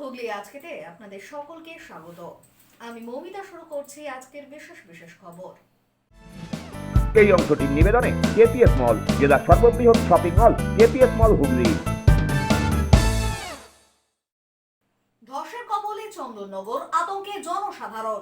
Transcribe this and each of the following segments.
হুগলি আজকেতে আপনাদের সকলকে স্বাগত। আমি মৌমিতা শুরু করছি আজকের বিশেষ বিশেষ খবর। এই অংশটির নিবেদনে কেপিএস মল, জেলার সর্ববৃহৎ শপিং মল কেপিএস মল হুগলি। ধসের কবলে চন্দননগর, আতঙ্কে জনসাধারণ।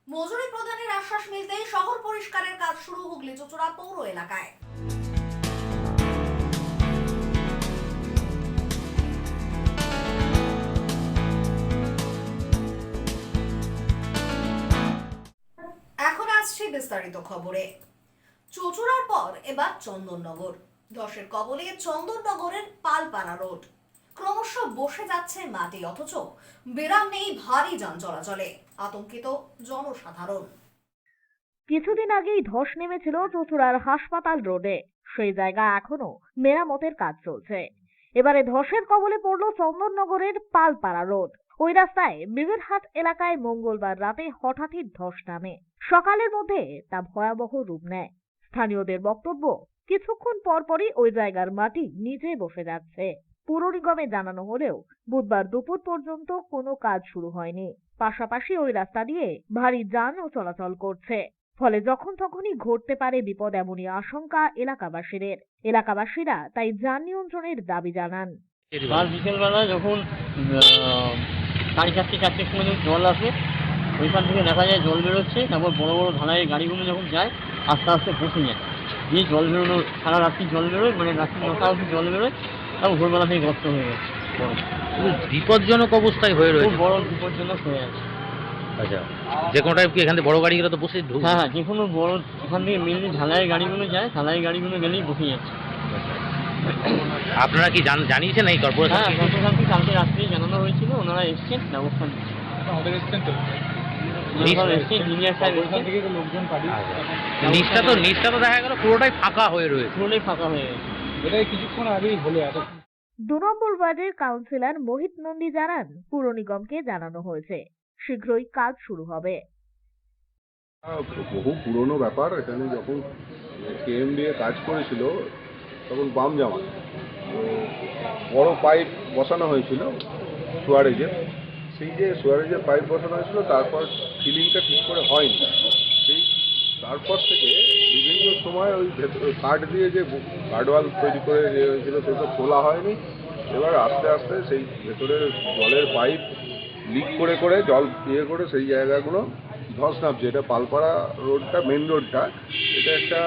মজুরি প্রদানের আশ্বাস মিলতেই শহর পরিষ্কারের কাজ শুরু হুগলি চুঁচুড়া পৌর এলাকায়। এখন আসছে বিস্তারিত খবরে। চুঁচুড়ার পর এবার চন্দননগর। ধসের কবলে চন্দননগরের পালপাড়া রোড ক্রমশ বসে যাচ্ছে মাটি, অথচ বিরাম নেই ভারী যান চলাচলে। আতঙ্কিত জনসাধারণ। কিছুদিন আগেই ধস নেমেছিল চুঁচুড়ার হাসপাতাল রোডে। সেই জায়গা এখনো মেরামতের কাজ চলছে। এবারে ধসের কবলে পড়ল চন্দননগরের পালপাড়া রোড। ওই রাস্তায় বিবিরহাট এলাকায় মঙ্গলবার রাতে হঠাৎই ধস নামে। সকালের মধ্যে তা ভয়াবহ রূপ নেয়। স্থানীয়দের বক্তব্য, কিছুক্ষণ পরপরই ওই জায়গার মাটি নিচে বসে যাচ্ছে। পুর নিগমে জানানো হলেও বুধবার দুপুর পর্যন্ত কোনো কাজ শুরু হয়নি। পাশাপাশি ওই রাস্তা দিয়ে ভারী যানও চলাচল করছে। ফলে যখন তখনই ঘটতে পারে বিপদ, এমনই আশঙ্কা এলাকাবাসীরা তাই যান নিয়ন্ত্রণের দাবি জানান। কাল বিকেলবেলা যখন 4:30-4টের সময় যখন জল আসে, ওইখান থেকে দেখা যায় জল বেরোচ্ছে। তারপর বড় বড় ঢালাইয়ের গাড়িগুলো যখন যায় আস্তে আস্তে বসে যায়, দিয়ে জল বেরোনো সারা রাত্রি জল বেরোয়, মানে রাত্রি 9টা অবধি জল বেরোয়। তারপর ভোরবেলা থেকে গর্ত হয়ে গেছে, বিপজ্জনক অবস্থায় হয়ে খুব রয়েছে। বড় বিপজ্জনক হয়ে আছে। আচ্ছা, যে কোনো টাইপ কি এখান থেকে বড় গাড়িগুলো তো বসে ঢুকছে? হ্যাঁ, যে কোনো বড় এখান থেকে মেনলি ঢালাইয়ের গাড়িগুলো যায়, ঢালাইয়ের গাড়িগুলো গেলেই বসে যাচ্ছে। আপনারা কি জানিয়েছেন এই কর্পোরেশন? হ্যাঁ, গতকালকে কালকে রাত্রেই জানানো হয়েছিল, ওনারা এসছেন, ব্যবস্থা নিচ্ছেন। নিচটা তো দেখা গেল পুরোটাই ফাঁকা হয়ে রয়েছে। পুরোটাই ফাঁকা হয়ে গেছে। 2 নম্বর ওয়ার্ডের কাউন্সিলর মোহিত নন্দী জানান, পুর নিগমকে জানানো হয়েছে, শীঘ্রই কাজ শুরু হবে। বহু পুরনো ব্যাপার। এখানে যখন কেএমডিএ কাজ করেছিল তখন বাম জামা তো বড় পাইপ বসানো হয়েছিল সুয়ারেজের। সেই যে সুয়ারেজের পাইপ বসানো হয়েছিল, তারপর ফিলিংটা ঠিক করে হয়নি। সেই তারপর থেকে বিভিন্ন সময় ওই কাঠ দিয়ে যে গার্ডওয়াল তৈরি করে যে হয়েছিল সেটা খোলা হয়নি। এবার আস্তে আস্তে সেই ভেতরের জলের পাইপ লিক করে করে জল করে সেই জায়গাগুলো ধস নামছে। এটা পালপাড়া রোডটা, মেন রোডটা, এটা একটা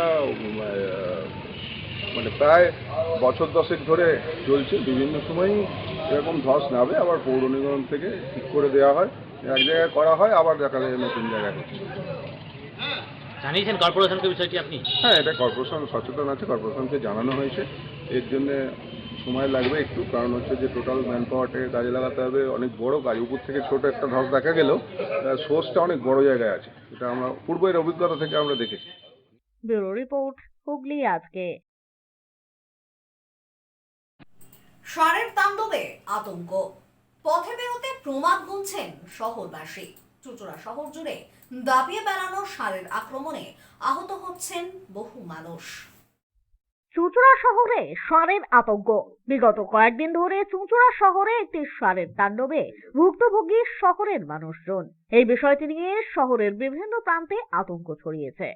মানে প্রায় বছর 10 ধরে চলছে। বিভিন্ন সময়ই এরকম ধস নামে, আবার পৌর নিগম থেকে ঠিক করে দেওয়া হয়, এক জায়গায় করা হয়, আবার দেখা যায় নতুন জায়গায় হচ্ছে। জানিয়েছেন কর্পোরেশনকে বিষয়টি আপনি? হ্যাঁ, এটা কর্পোরেশন সচেতন আছে, কর্পোরেশনকে জানানো হয়েছে। এর জন্যে সময় লাগবে একটু, কারণ হচ্ছে যে টোটাল ম্যান পাওয়ারটাকে কাজে লাগাতে হবে। অনেক বড় কাজ, উপর থেকে ছোট একটা ধস দেখা গেলেও সোর্সটা অনেক বড় জায়গায় আছে। এটা আমরা পূর্বের অভিজ্ঞতা থেকে আমরা দেখেছি। ব্যুরো রিপোর্ট, হুগলি আজকে। ষাঁড়ের তাণ্ডবে আতঙ্ক, পথে বেরোতে প্রমাদ গুনছেন শহরবাসী। চুঁচুড়া শহর জুড়ে দাপিয়ে বেড়ানো ষাঁড়ের আক্রমণে আহত হচ্ছেন বহু মানুষ। চুঁচুড়া শহরে ষাঁড়ের আতঙ্ক। বিগত কয়েকদিন ধরে চুঁচুড়া শহরে একটি ষাঁড়ের তাণ্ডবে ভুক্তভোগী শহরের মানুষজন। এই বিষয়টি নিয়ে শহরের বিভিন্ন প্রান্তে আতঙ্ক ছড়িয়েছে।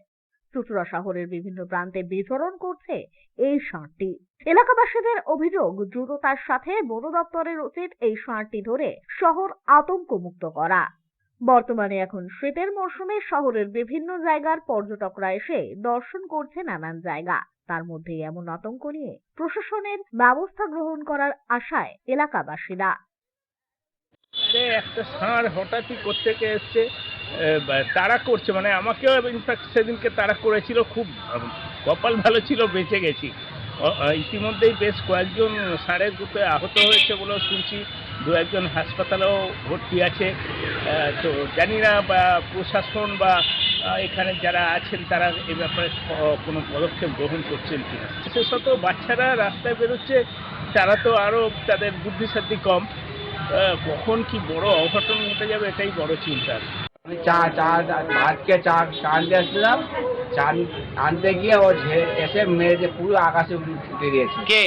চুঁচুড়া শহরের বিভিন্ন প্রান্তে বিচরণ করছে এই ষাঁড়টি। এলাকাবাসীদের অভিযোগ, দ্রুততার সাথে বন দপ্তরের উচিত এই ষাঁড়টি ধরে শহর আতঙ্কমুক্ত করা। বর্তমানে এখন শীতের মরশুমে শহরের বিভিন্ন জায়গার পর্যটকরা এসে দর্শন করছে নানান জায়গা। তার মধ্যেই এমন আতঙ্ক নিয়ে প্রশাসনের ব্যবস্থা গ্রহণ করার আশায় এলাকাবাসীরা। একটা ষাঁড় হঠাৎই কোত্থেকে এসছে, তাড়া করছে, মানে আমাকেও ইনফ্যাক্ট সেদিনকে তাড়া করেছিল। খুব কপাল ভালো ছিল, বেঁচে গেছি। ইতিমধ্যেই বেশ কয়েকজন ষাঁড়ের গ্রুপে আহত হয়েছে বলেও শুনছি, 2-1জন হাসপাতালেও ভর্তি আছে। তো জানি না বা প্রশাসন বা এখানে যারা আছেন তারা এ ব্যাপারে কোনো পদক্ষেপ গ্রহণ করছেন কিনা। বিশেষত বাচ্চারা রাস্তায় বেরোচ্ছে, তারা তো আরও তাদের বুদ্ধিশক্তি কম, কখন কি বড় অঘটন ঘটে যাবে এটাই বড় চিন্তা। আমি ভাতকে চা আনতে আসছিলাম, চা আনতে গিয়ে ও এসে মেরে পুরো আকাশে ছুটে দিয়েছে কে?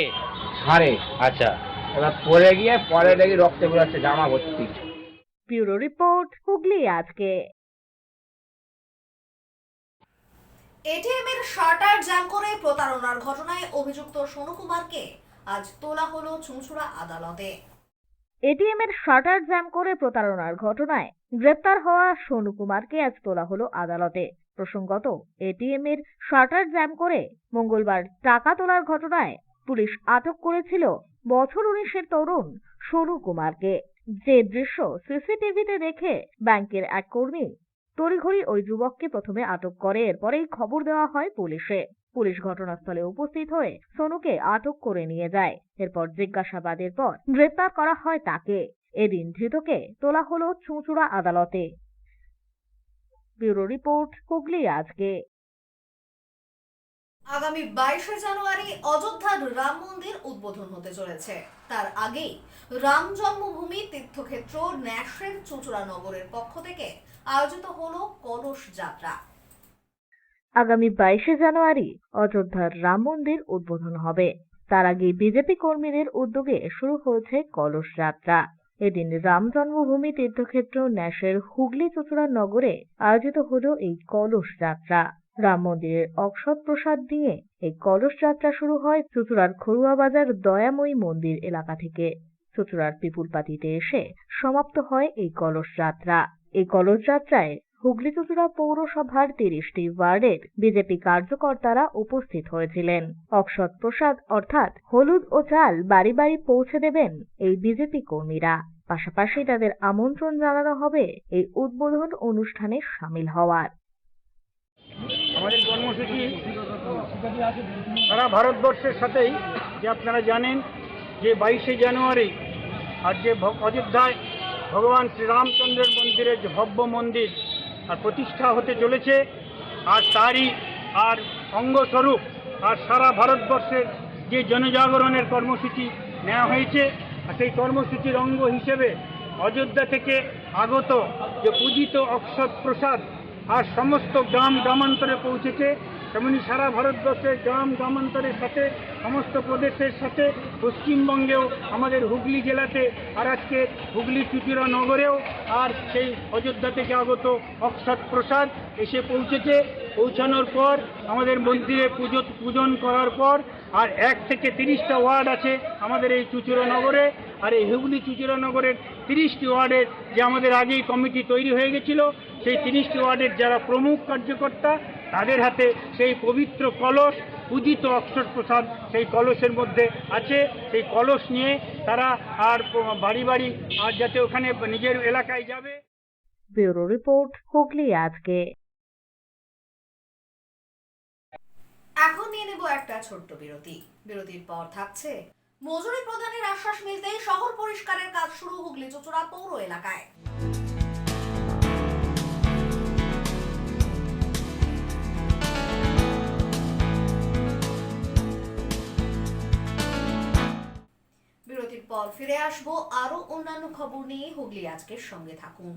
হাড়ে। আচ্ছা, এবার পরে গিয়ে পরে দেখি রক্তে বেরোচ্ছে জামা ভর্তি। ব্যুরো রিপোর্ট, হুগলি আজকে। এটিএম এর শাটার জ্যাম করে প্রতারণার ঘটনায় অভিযুক্ত সোনু কুমারকে আজ তোলা হলো চুঁচুড়া আদালতে। এটিএম এর শাটার জ্যাম করে প্রতারণার ঘটনায় গ্রেপ্তার হওয়া সোনু কুমারকে আজ তোলা হলো আদালতে। প্রসঙ্গত, এটিএম এর শাটার জ্যাম করে মঙ্গলবার টাকা তোলার ঘটনায় পুলিশ আটক করেছিল বছর 19-এর তরুণ সোনু কুমারকে। যে দৃশ্য সিসিটিভিতে দেখে ব্যাংকের এক কর্মী তড়িঘড়ি ওই যুবককে প্রথমে আটক করে, এরপরেই খবর দেওয়া হয় পুলিশে। পুলিশ ঘটনাস্থলে উপস্থিত হয়ে সোনুকে আটক করে নিয়ে যায়। এরপর জিজ্ঞাসাবাদের পর গ্রেপ্তার করা হয় তাকে। এদিন ধৃতকে তোলা হলো চুঁচুড়া আদালতে। ব্যুরো রিপোর্ট, হুগলি আজকে। আগামী 22শে জানুয়ারি অযোধ্যার রাম মন্দির উদ্বোধন হতে চলেছে। তার আগেই রাম জন্মভূমি তীর্থক্ষেত্র ন্যাসের চুঁচুড়া নগরের পক্ষ থেকে আয়োজিত হলো কলস যাত্রা। আগামী 22শে জানুয়ারি অযোধ্যার রাম মন্দির উদ্বোধন হবে। তার আগে বিজেপি কর্মীদের উদ্যোগে শুরু হয়েছে কলস যাত্রা। এদিন রাম জন্মভূমি তীর্থক্ষেত্র ন্যাসের হুগলি চুঁচুড়া নগরে আয়োজিত হলো এই কলস যাত্রা। রাম মন্দিরের অক্ষত প্রসাদ নিয়ে এই কলস যাত্রা শুরু হয় চুঁচুড়ার খড়ুয়া বাজার দয়াময়ী মন্দির এলাকা থেকে। চুঁচুড়ার পিপুলপাতিতে এসে সমাপ্ত হয় এই কলস যাত্রা। এই কলস যাত্রায় হুগলি চুঁচুড়া পৌরসভার 30টি ওয়ার্ডের বিজেপি কার্যকর্তারা উপস্থিত হয়েছিলেন। অক্ষত প্রসাদ অর্থাৎ হলুদ ও চাল বাড়ি বাড়ি পৌঁছে দেবেন এই বিজেপি কর্মীরা। পাশাপাশি তাদের আমন্ত্রণ জানানো হবে এই উদ্বোধন অনুষ্ঠানে সামিল হওয়ার। আমাদের কর্মসূচি সারা ভারতবর্ষের সাথেই, যে আপনারা জানেন যে 22শে জানুয়ারি আর যে অযোধ্যায় ভগবান শ্রীরামচন্দ্রের মন্দিরের যে ভব্য মন্দির আর প্রতিষ্ঠা হতে চলেছে, আর তারই আর অঙ্গস্বরূপ আর সারা ভারতবর্ষের যে জনজাগরণের কর্মসূচি নেওয়া হয়েছে, আর সেই কর্মসূচির অঙ্গ হিসেবে অযোধ্যা থেকে আগত যে পূজিত অক্ষত প্রসাদ আর সমস্ত গ্রাম গ্রামান্তরে পৌঁছেছে, তেমনি সারা ভারতবর্ষের গ্রাম গ্রামান্তরের সাথে সমস্ত প্রদেশের সাথে পশ্চিমবঙ্গেও আমাদের হুগলি জেলাতে আর আজকে হুগলি চুঁচুড়া নগরেও আর সেই অযোধ্যা থেকে আগত অক্ষত প্রসাদ এসে পৌঁছেছে। পৌঁছানোর পর আমাদের মন্দিরে পূজন করার পর আর 1 থেকে 30টা ওয়ার্ড আছে আমাদের এই চুঁচুড়া নগরে। আর এই হুগলি চুঁচুড়া নগরের 30টি ওয়ার্ডের যে আমাদের আগেই কমিটি তৈরি হয়ে গেছিল, সেই 30টি ওয়ার্ডের যারা প্রমুখ কার্যকর্তা তাদের হাতে সেই পবিত্র কলস পূজিত অক্ষত প্রসাদ সেই কলসের মধ্যে আছে। সেই কলস নিয়ে তারা আর বাড়ি বাড়ি আর যাতে ওখানে নিজের এলাকায় যাবে। ব্যুরো রিপোর্ট, হুগলি আজকে। এখন নিয়ে নেব একটা ছোট্ট বিরতি। বিরতির পর থাকছে মজুরি প্রদানের আশ্বাস মিলতেই শহর পরিষ্কারের কাজ শুরু হুগলি চুঁচুড়া পৌর এলাকায়। বিরতির পর ফিরে আসবো আরো অন্যান্য খবর নিয়ে। হুগলি আজকের সঙ্গে থাকুন।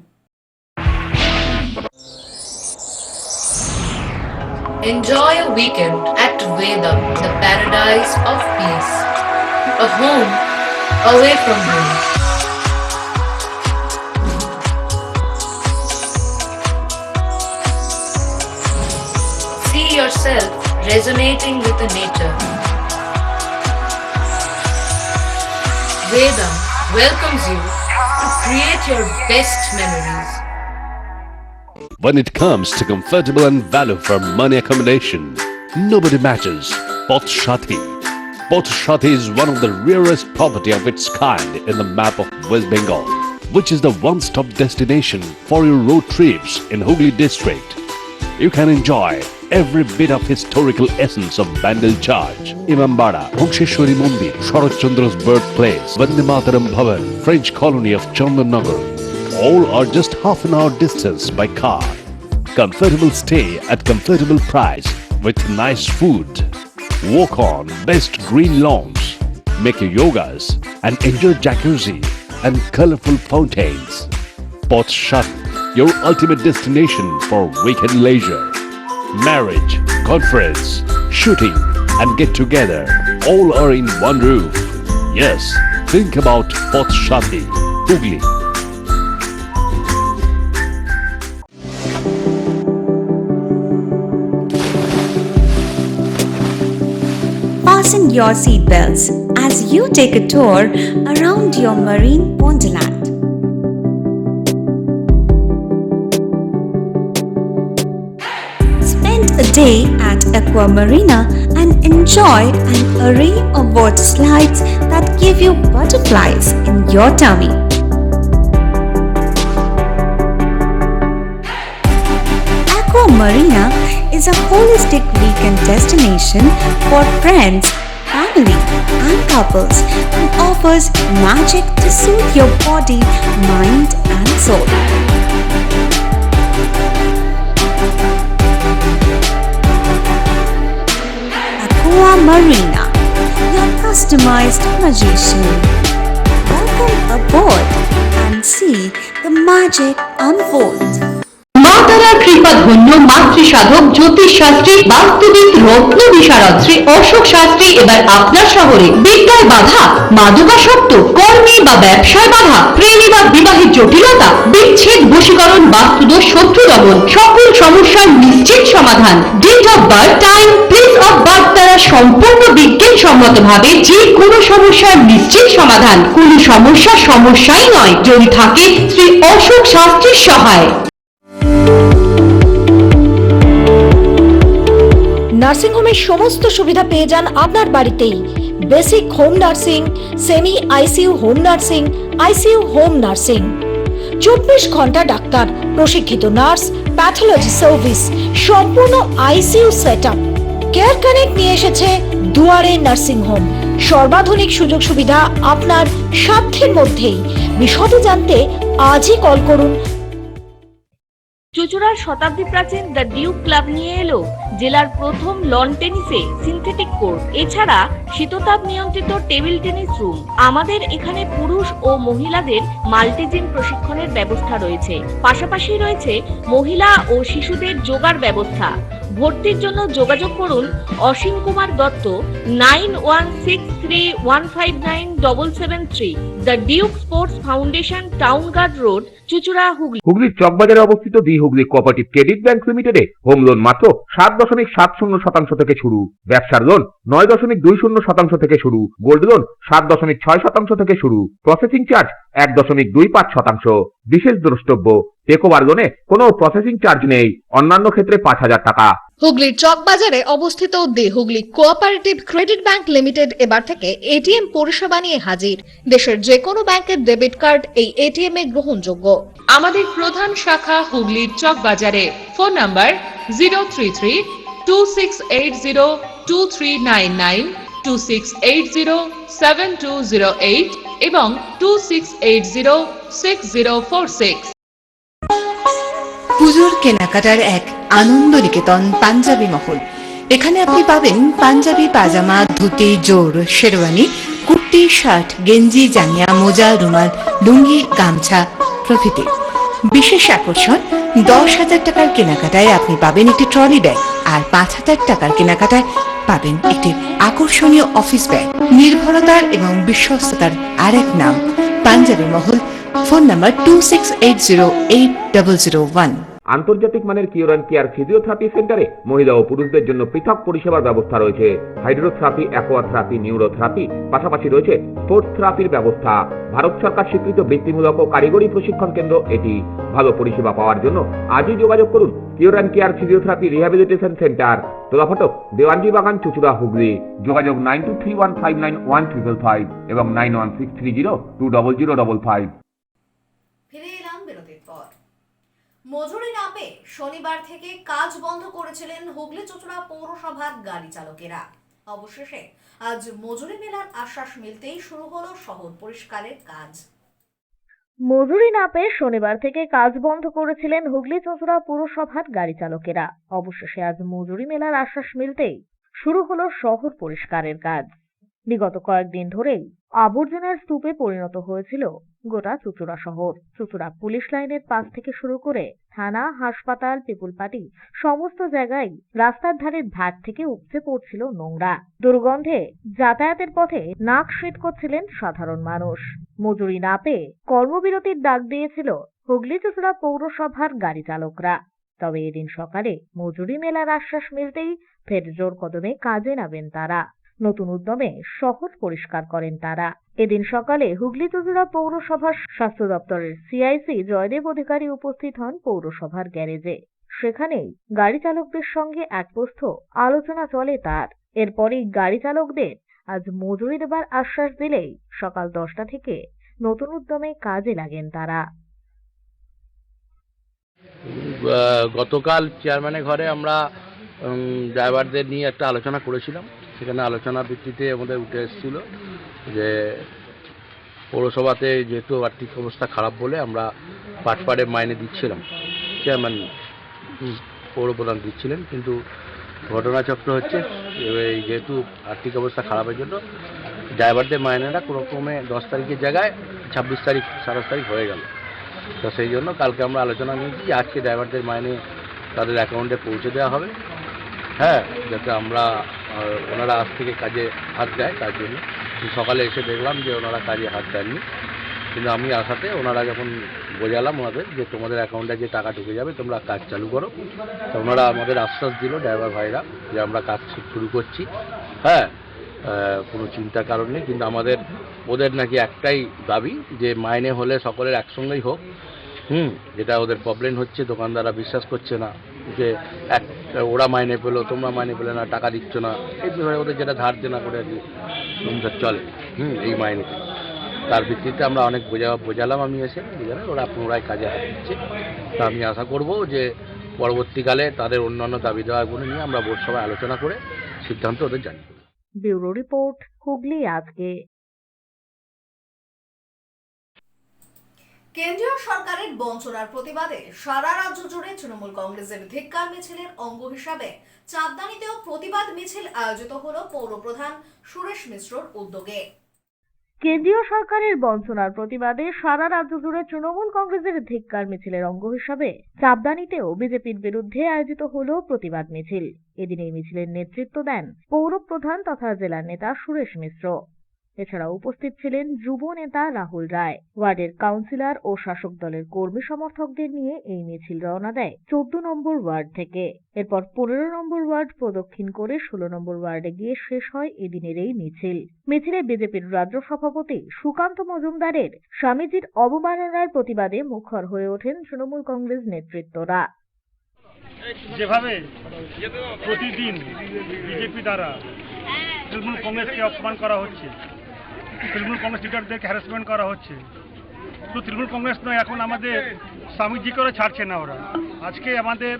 Enjoy a weekend at Vedam, the paradise of peace. A home away from home. See yourself resonating with the nature. Vedam welcomes you to create your best memories. When it comes to comfortable and value for money accommodation, nobody matches Pothshati. Pothshati is one of the rarest property of its kind in the map of West Bengal, which is the one-stop destination for your road trips in Hooghly district. You can enjoy every bit of historical essence of Bandel Church, Imambara, Bhongsheshwari Mandir, Sharat Chandra's birthplace, Vande Mataram Bhavan, French colony of Chandannagar. All are just half an hour distance by car. Comfortable stay at comfortable price with nice food. Walk on best green lawns, make your yogas and enjoy jacuzzi and colorful fountains. Pothshati, your ultimate destination for weekend leisure. Marriage, conference, shooting, and get together all are in one roof. Yes, think about Poth Shati, Hooghly. Fasten your seatbelts as you take a tour around your marine wonderland. Spend a day at Aqua Marina and enjoy an array of water slides that give you butterflies in your tummy. Aqua Marina is a holistic weekend destination for friends, family, and couples and offers magic to soothe your body, mind, and soul. Aqua Marina, your customized magician. Welcome aboard and see the magic unfold. মা তারার কৃপা ধন্য মাতৃ সাধক জ্যোতিষ শাস্ত্রী বাস্তুবিদ রত্ন বিশারদ শ্রী অশোক শাস্ত্রী এবার আপনার শহরে। বিদ্যায় বাধা, মাদকাসক্ত, কর্মে বা ব্যবসায় বাধা, প্রেমে বা বিবাহের জটিলতা, বিচ্ছেদ, বশীকরণ, বাস্তুদোষ, শত্রু দমন, সকল সমস্যার নিশ্চিত সমাধান। Date of birth, time, place of birth দ্বারা সম্পূর্ণ বিজ্ঞানসম্মতভাবে যে কোনো সমস্যার নিশ্চিত সমাধান। কোনো সমস্যাই নয় যদি থাকে শ্রী অশোক শাস্ত্রীর সহায়। নার্সিং হোমের সমস্ত সুবিধা পেয়ে যান আপনার বাড়িতেই। Basic home nursing, semi ICU home nursing, ICU home nursing, 24 ঘন্টা ডাক্তার, প্রশিক্ষিত নার্স, প্যাথোলজি সার্ভিস, সম্পূর্ণ আইসিইউ সেটআপ। কেয়ার কানেক্ট নিয়ে এসেছে দুয়ারে নার্সিং হোম। সর্বাধুনিক সুযোগ সুবিধা আপনার সাধ্যের মধ্যেই। বিশদে জানতে আজই কল করুন। চুঁচুড়ার শতাব্দী প্রাচীন দ্য ডিউক ক্লাব নিয়ে এলো জেলার প্রথম লন টেনিসে সিনথেটিক কোর্ট, এছাড়া শীততাপ নিয়ন্ত্রিত টেবিল টেনিস রুম। আমাদের এখানে পুরুষ ও মহিলাদের মাল্টিজিম প্রশিক্ষণের ব্যবস্থা রয়েছে, পাশাপাশি রয়েছে মহিলা ও শিশুদের যোগার ব্যবস্থা। ভর্তির জন্য যোগাযোগ করুন Asim Kumar Dutta 9163159773। The Duke sports foundation, town guard road, চুঁচুড়া, হুগলি। হুগলির চকবাজারে অবস্থিত the Hooghly cooperative credit bank লিমিটেডে হোম লোন মাত্র 7.70% থেকে শুরু, ব্যবসার লোন 9.20% থেকে শুরু, গোল্ড লোন 7.6% থেকে শুরু, প্রসেসিং চার্জ 1.25%। বিশেষ দ্রষ্টব্য, টেকওভার লোনে কোনো প্রসেসিং চার্জ নেই, অন্যান্য ক্ষেত্রে 5,000 টাকা। হুগলির চকবাজারে অবস্থিত the Hooghly cooperative credit bank limited এবার থেকে এটিএম পরিষেবা নিয়ে হাজির। দেশের যে কোনো ব্যাংকের ডেবিট কার্ড এই এটিএম এ গ্রহণযোগ্য। আমাদের প্রধান শাখা হুগলির চকবাজারে। ফোন নাম্বার 033-2680-2399, 2680-7208 এবং 2680-6046। পুজোর কেনাকাটার এক আনন্দ নিকেতন পাঞ্জাবি মহল। এখানে আপনি পাবেন পাঞ্জাবি, পাজামা, ধুতি, জোর, শেরওয়ানি, কুর্তি, শার্ট, গেঞ্জি, জাঙ্গিয়া, মোজা, রুমাল, লুঙ্গি, গামছা প্রভৃতি। বিশেষ আকর্ষণ, 10,000 টাকার কেনাকাটায় আপনি পাবেন একটি ট্রলি ব্যাগ, আর 5,000 টাকার কেনাকাটায় পাবেন একটি আকর্ষণীয় অফিস ব্যাগ। নির্ভরতার এবং বিশ্বস্ততার আরেক নাম পাঞ্জাবি মহল। Phone number 26808001। আন্তর্জাতিক মানের কিওর অ্যান্ড কেয়ার ফিজিওথেরাপি সেন্টারে মহিলা ও পুরুষদের জন্য পৃথক পরিষেবার ব্যবস্থা রয়েছে। হাইড্রোথেরাপি, অ্যাকোয়াথেরাপি, নিউরোথেরাপি, পাশাপাশি রয়েছে স্পোর্টস থেরাপির ব্যবস্থা। ভারত সরকার স্বীকৃত বৃত্তিমূলক ও কারিগরি প্রশিক্ষণ কেন্দ্র এটি। ভালো পরিষেবা পাওয়ার জন্য আজই যোগাযোগ করুন cure and care physiotherapy rehabilitation centre, Tolaphatak, Dewanji Bagan, চুঁচুড়া, হুগলি। যোগাযোগ 9231591555 এবং 9163020055। ফিরে এলাম বিরতির পর। মজুরি না পেয়ে শনিবার থেকে কাজ বন্ধ করেছিলেন হুগলি চুঁচুড়া পৌরসভার গাড়ি চালকেরা। অবশেষে আজ মজুরি মেলার আশ্বাস মিলতেই শুরু হলো শহর পরিষ্কারের কাজ। মজুরি না পেয়ে শনিবার থেকে কাজ বন্ধ করেছিলেন হুগলি চুঁচুড়া পুরসভার গাড়ি চালকেরা। অবশেষে আজ মজুরি মেলার আশ্বাস মিলতেই শুরু হলো শহর পরিষ্কারের কাজ। বিগত কয়েকদিন ধরেই আবর্জনার স্তূপে পরিণত হয়েছিল গোটা চুঁচুড়া শহর। চুঁচুড়া পুলিশ লাইনের পাশ থেকে শুরু করে থানা, হাসপাতাল, পিপুলপাটি সমস্ত জায়গায় রাস্তার ধারে ধার থেকে উপচে পড়ছিল নোংরা। দুর্গন্ধে যাতায়াতের পথে নাক শীত করছিলেন সাধারণ মানুষ। মজুরি না পেয়ে কর্মবিরতির ডাক দিয়েছিল হুগলি চুঁচুড়া পৌরসভার গাড়ি চালকরা। তবে এদিন সকালে মজুরি মেলার আশ্বাস মিলতেই ফের জোর কদমে কাজে নামেন তারা। নতুন উদ্যমে শহর পরিষ্কার করেন তারা। এদিন সকালে হুগলি চুঁচুড়া পৌরসভার স্বাস্থ্য দপ্তরের সিআইসি জয়দেব অধিকারী উপস্থিত হন পৌরসভার গ্যারেজে। সেখানেই গাড়ি চালকদের সঙ্গে এক প্রস্থ আলোচনা চলে তার। এরপরই গাড়ি চালকদের আজ মজুরি দেবার আশ্বাস দিলেই সকাল 10টা থেকে নতুন উদ্যমে কাজে লাগেন তারা। গতকাল চেয়ারম্যানের ঘরে আমরা ড্রাইভারদের নিয়ে একটা আলোচনা করেছিলাম। সেখানে আলোচনার ভিত্তিতে আমাদের উঠে এসেছিল যে পৌরসভাতে যেহেতু আর্থিক অবস্থা খারাপ বলে আমরা পাটপাড়ে মাইনে দিচ্ছিলাম, চেয়ারম্যান পৌরপ্রধান দিচ্ছিলেন, কিন্তু ঘটনাচক্র হচ্ছে এই যেহেতু আর্থিক অবস্থা খারাপের জন্য ড্রাইভারদের মাইনেটা কোনো ক্রমে 10 তারিখের জায়গায় 26 তারিখ 27 তারিখ হয়ে গেল। তো সেই জন্য কালকে আমরা আলোচনা নিয়েছি যে আজকে ড্রাইভারদের মাইনে তাদের অ্যাকাউন্টে পৌঁছে দেওয়া হবে, হ্যাঁ, যাতে আমরা ওনারা আজ থেকে কাজে হাত দেয়। তার জন্য সকালে এসে দেখলাম যে ওনারা কাজে হাত দেননি, কিন্তু আমি আসাতে ওনারা যখন বোঝালাম ওনাদের যে তোমাদের অ্যাকাউন্টে যে টাকা ঢুকে যাবে তোমরা কাজ চালু করো, তো ওনারা আমাদের আশ্বাস দিল ড্রাইভার ভাইরা যে আমরা কাজ শুরু করছি, হ্যাঁ, কোনো চিন্তার কারণ নেই। কিন্তু ওদের নাকি একটাই দাবি যে মাইনে হলে সকলের একসঙ্গেই হোক, যেটা ওদের প্রবলেম হচ্ছে। দোকানদাররা বিশ্বাস করছে না যে ওরা মাইনে পেলো তোমরা মাইনে পেলে না, টাকা দিচ্ছ না, এই বিষয়ে ওদের যেটা ধার দেনা করে আর কি সংসার চলে এই মাইনে। তার ভিত্তিতে আমরা অনেক বোঝালাম, আমি এসে বুঝালাম, ওরা পুনরায় কাজে হাত দিচ্ছে। তা আমি আশা করব যে পরবর্তীকালে তাদের অন্যান্য দাবি দেওয়াগুলো নিয়ে আমরা বোর্ড সভায় আলোচনা করে সিদ্ধান্ত ওদের জানিয়ে দেব। ব্যুরো রিপোর্ট, হুগলি আজকে। কেন্দ্রীয় সরকারের বঞ্চনার প্রতিবাদে সারা রাজ্য জুড়ে তৃণমূল কংগ্রেসের ধিক্কার মিছিলের অঙ্গ হিসাবে চাঁদদানিতেও প্রতিবাদ মিছিল আয়োজিত হলো পৌরপ্রধান সুরেশ মিশ্রর উদ্যোগে। কেন্দ্রীয় সরকারের বঞ্চনার প্রতিবাদে সারা রাজ্য জুড়ে তৃণমূল কংগ্রেসের ধিক্কার মিছিলের অঙ্গ হিসাবে চাঁদদানিতেও বিজেপির বিরুদ্ধে আয়োজিত হলো প্রতিবাদ মিছিল। এদিন এই মিছিলের নেতৃত্ব দেন পৌরপ্রধান তথা জেলার নেতা সুরেশ মিশ্র। এছাড়াও উপস্থিত ছিলেন যুব নেতা রাহুল রায়। ওয়ার্ডের কাউন্সিলর ও শাসক দলের কর্মী সমর্থকদের নিয়ে এই মিছিল রওনা দেয় 14 নম্বর ওয়ার্ড থেকে। এরপর 15 নম্বর ওয়ার্ড প্রদক্ষিণ করে 16 নম্বর ওয়ার্ডে গিয়ে শেষ হয় এদিনের এই মিছিল। মিছিলে বিজেপির রাজ্য সভাপতি সুকান্ত মজুমদারের স্বামীজির অবমাননার প্রতিবাদে মুখর হয়ে ওঠেন তৃণমূল কংগ্রেস নেতৃত্বরা। যেভাবে প্রতিদিন বিজেপি দ্বারা তৃণমূল কংগ্রেসকে অপমান করা হচ্ছে, তৃণমূল কংগ্রেস লিডারদেরকে হ্যারাসমেন্ট করা হচ্ছে, শুধু তৃণমূল কংগ্রেস নয়, এখন আমাদের স্বামীজিকেও ছাড়ছে না ওরা। আজকে আমাদের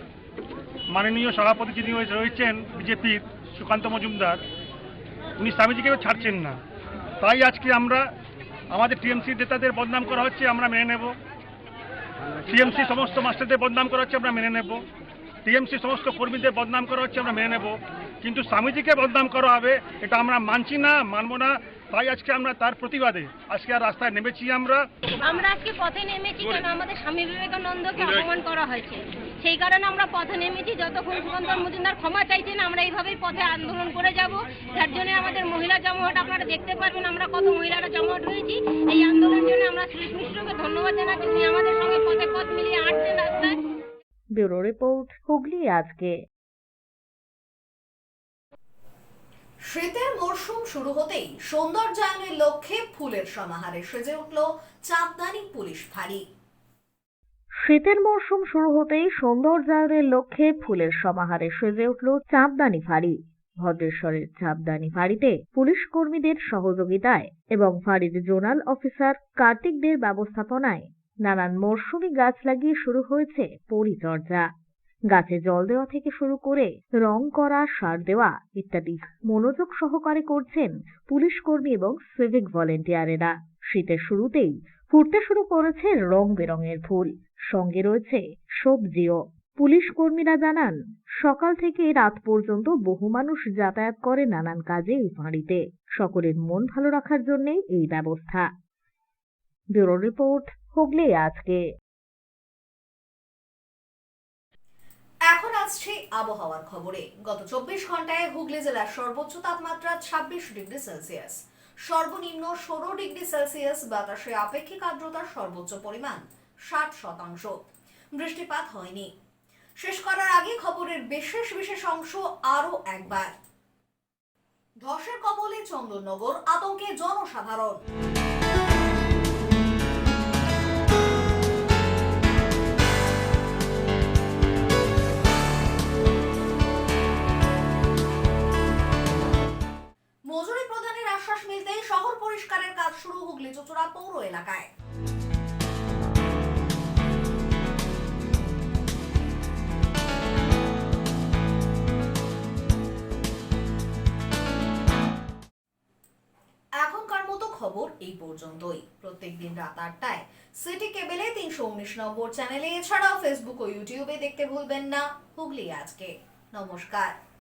মাননীয় সভাপতি যিনি রয়েছেন বিজেপির সুকান্ত মজুমদার, উনি স্বামীজিকেও ছাড়ছেন না। তাই আজকে আমরা আমাদের টিএমসি নেতাদের বদনাম করা হচ্ছে, আমরা মেনে নেব। টিএমসি সমস্ত মাস্টারদের বদনাম করা হচ্ছে, আমরা মেনে নেব। টিএমসি সমস্ত কর্মীদের বদনাম করা হচ্ছে, আমরা মেনে নেব। কিন্তু স্বামীজিকে বদনাম করা হবে এটা আমরা মানছি না, মানব না। তাই আজকে আমরা তার প্রতিবাদে আজকে আর রাস্তায় নেমেছি। আমরা আজকে পথে নেমেছি কেন আমাদের স্বামী বিবেকানন্দকে অপমান করা হয়েছে, সেই কারণে আমরা পথে নেমেছি। যতক্ষণ সুকান্ত মজুমদার ক্ষমা চাইছেন আমরা এইভাবেই পথে আন্দোলন করে যাব। যার জন্য আমাদের মহিলা জমাট আপনারা দেখতে পারবেন, আমরা কত মহিলারা জমাট হয়েছি এই আন্দোলনের জন্য। আমরা সুরেশ মিশ্রকে ধন্যবাদ জানাচ্ছি, উনি আমাদের সঙ্গে পথে পথ মিলিয়ে হাঁটছেন রাস্তায়। ব্যুরো রিপোর্ট, হুগলি আজকে। শীতের মরশুম শুরু হতেই সৌন্দর্যায়নের লক্ষ্যে ফুলের সমাহারে সেজে উঠল চাঁদদানি পুলিশ ফাঁড়ি। শীতের মরশুম শুরু হতেই সৌন্দর্যায়নের লক্ষ্যে ফুলের সমাহারে সেজে উঠল চাঁদদানি ফাঁড়ি। ভদ্রেশ্বরের চাঁদদানি ফাঁড়িতে পুলিশ কর্মীদের সহযোগিতায় এবং ফাঁড়ির জোনাল অফিসার কার্তিকদের ব্যবস্থাপনায় নানান মরশুমি গাছ লাগিয়ে শুরু হয়েছে পরিচর্যা। গাছে জল দেওয়া থেকে শুরু করে রং করা, সার দেওয়া ইত্যাদি মনোযোগ সহকারে করছেন পুলিশ কর্মী এবং সিভিক ভলেন্টিয়ারেরা। শীতের শুরুতেই ফুটতে শুরু করেছে রং বেরঙের ফুল, সঙ্গে রয়েছে সবজিও। পুলিশ কর্মীরা জানান, সকাল থেকে রাত পর্যন্ত বহু মানুষ যাতায়াত করে নানান কাজে এই ফাঁড়িতে। সকলের মন ভালো রাখার জন্যই এই ব্যবস্থা। ব্যুরো রিপোর্ট, হুগলি আজকে। এখন আসছে আবহাওয়ার খবরে। গত 24 ঘন্টায় হুগলি জেলার সর্বোচ্চ তাপমাত্রা 26 ডিগ্রি সেলসিয়াস, সর্বনিম্ন 16 ডিগ্রি সেলসিয়াস। বাতাসে আপেক্ষিক আর্দ্রতার সর্বোচ্চ পরিমাণ 60%। বৃষ্টিপাত হয়নি। শেষ করার আগে খবরের বিশেষ অংশ আরো একবার। ধসের কবলে চন্দননগর, আতঙ্কে জনসাধারণ। মজুরি প্রদানের আশ্বাস মিলতেই শহর পরিষ্কারের কাজ শুরু হুগলি চুঁচুড়া পৌর এলাকায়। এখনকার মতো খবর এই পর্যন্তই। প্রত্যেকদিন রাত 8টায় সিটি কেবেলে 319 নম্বর চ্যানেলে, এছাড়াও ফেসবুক ও ইউটিউবে দেখতে ভুলবেন না হুগলি আজকে। নমস্কার।